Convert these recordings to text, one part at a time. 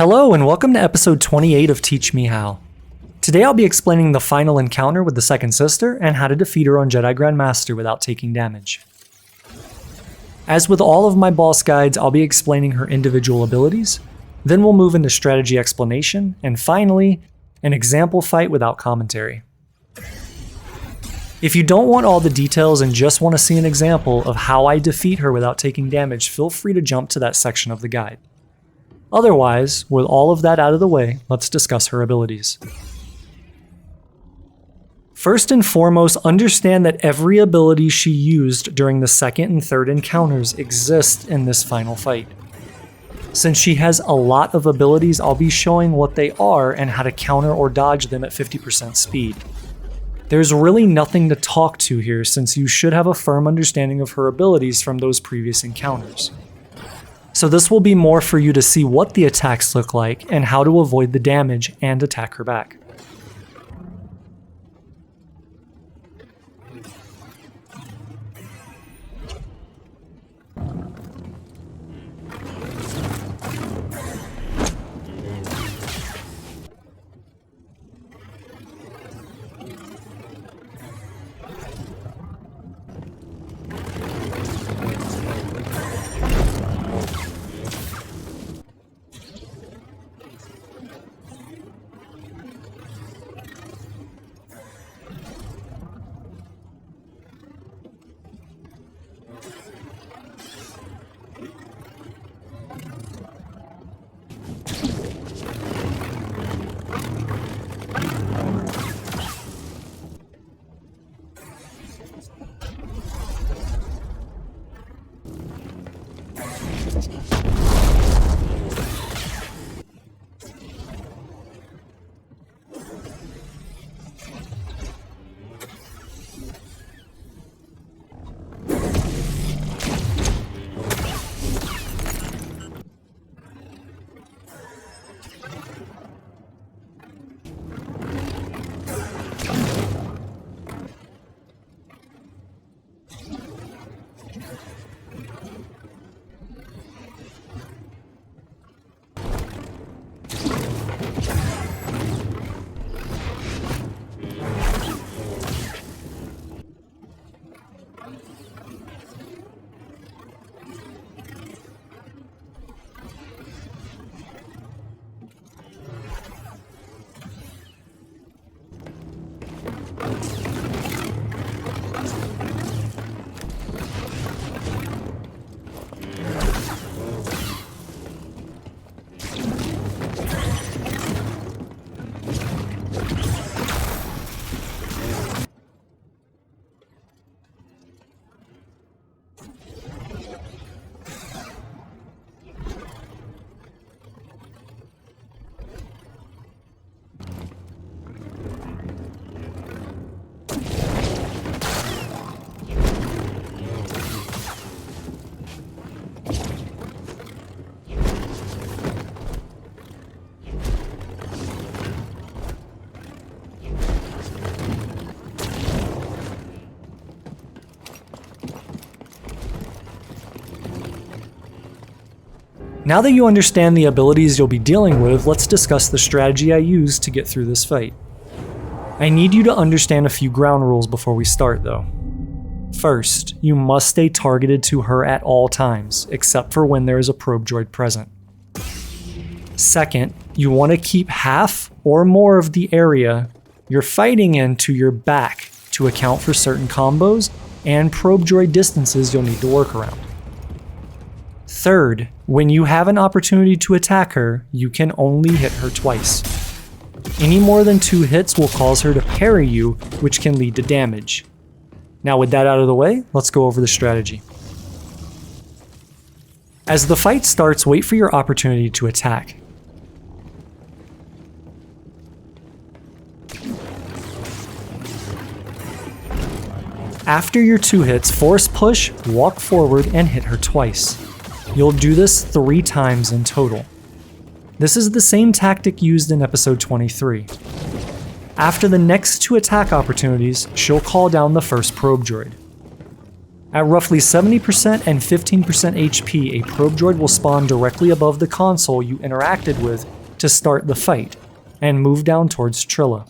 Hello and welcome to episode 28 of Teach Me How. Today I'll be explaining the final encounter with the second sister and how to defeat her on Jedi Grandmaster without taking damage. As with all of my boss guides, I'll be explaining her individual abilities, then we'll move into strategy explanation, and finally, an example fight without commentary. If you don't want all the details and just want to see an example of how I defeat her without taking damage, feel free to jump to that section of the guide. Otherwise, with all of that out of the way, let's discuss her abilities. First and foremost, understand that every ability she used during the second and third encounters exists in this final fight. Since she has a lot of abilities, I'll be showing what they are and how to counter or dodge them at 50% speed. There's really nothing to talk to here since you should have a firm understanding of her abilities from those previous encounters. So this will be more for you to see what the attacks look like and how to avoid the damage and attack her back. Now that you understand the abilities you'll be dealing with, let's discuss the strategy I used to get through this fight. I need you to understand a few ground rules before we start though. First, you must stay targeted to her at all times, except for when there is a probe droid present. Second, you want to keep half or more of the area you're fighting in to your back to account for certain combos and probe droid distances you'll need to work around. Third, when you have an opportunity to attack her, you can only hit her twice. Any more than 2 hits will cause her to parry you, which can lead to damage. Now with that out of the way, let's go over the strategy. As the fight starts, wait for your opportunity to attack. After your 2 hits, force push, walk forward, and hit her twice. You'll do this 3 times in total. This is the same tactic used in episode 23. After the next 2 attack opportunities, she'll call down the first probe droid. At roughly 70% and 15% HP, a probe droid will spawn directly above the console you interacted with to start the fight, and move down towards Trilla.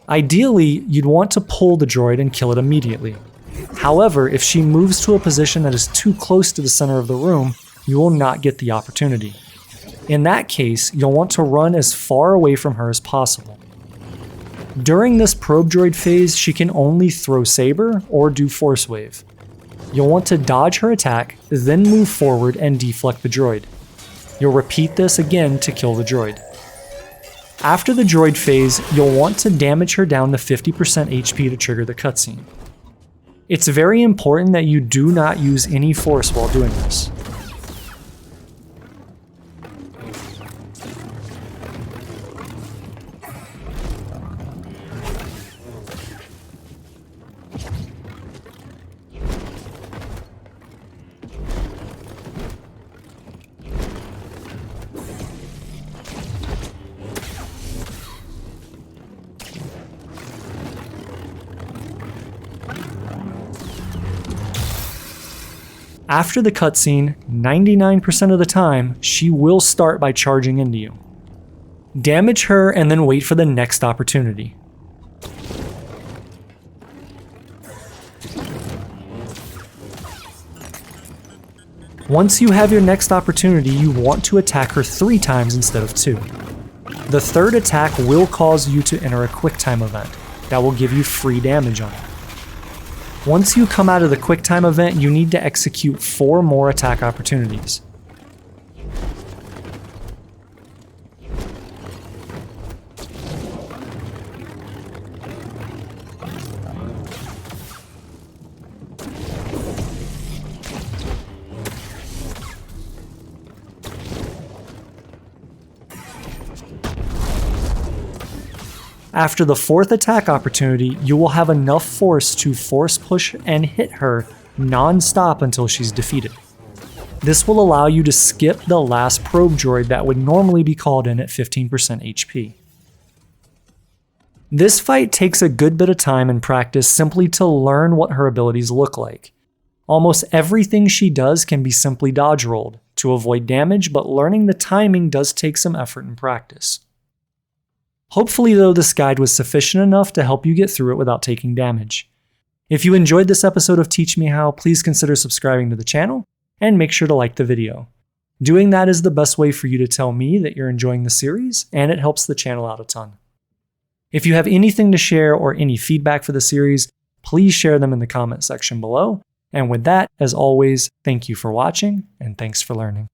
Ideally, you'd want to pull the droid and kill it immediately. However, if she moves to a position that is too close to the center of the room, you will not get the opportunity. In that case, you'll want to run as far away from her as possible. During this probe droid phase, she can only throw saber or do force wave. You'll want to dodge her attack, then move forward and deflect the droid. You'll repeat this again to kill the droid. After the droid phase, you'll want to damage her down to 50% HP to trigger the cutscene. It's very important that you do not use any force while doing this. After the cutscene, 99% of the time, she will start by charging into you. Damage her and then wait for the next opportunity. Once you have your next opportunity, you want to attack her 3 times instead of 2. The third attack will cause you to enter a QuickTime event that will give you free damage on it. Once you come out of the QuickTime event, you need to execute 4 more attack opportunities. After the 4th attack opportunity, you will have enough force to force push and hit her non-stop until she's defeated. This will allow you to skip the last probe droid that would normally be called in at 15% HP. This fight takes a good bit of time and practice simply to learn what her abilities look like. Almost everything she does can be simply dodge rolled to avoid damage, but learning the timing does take some effort and practice. Hopefully though, this guide was sufficient enough to help you get through it without taking damage. If you enjoyed this episode of Teach Me How, please consider subscribing to the channel and make sure to like the video. Doing that is the best way for you to tell me that you're enjoying the series, and it helps the channel out a ton. If you have anything to share or any feedback for the series, please share them in the comment section below. And with that, as always, thank you for watching and thanks for learning.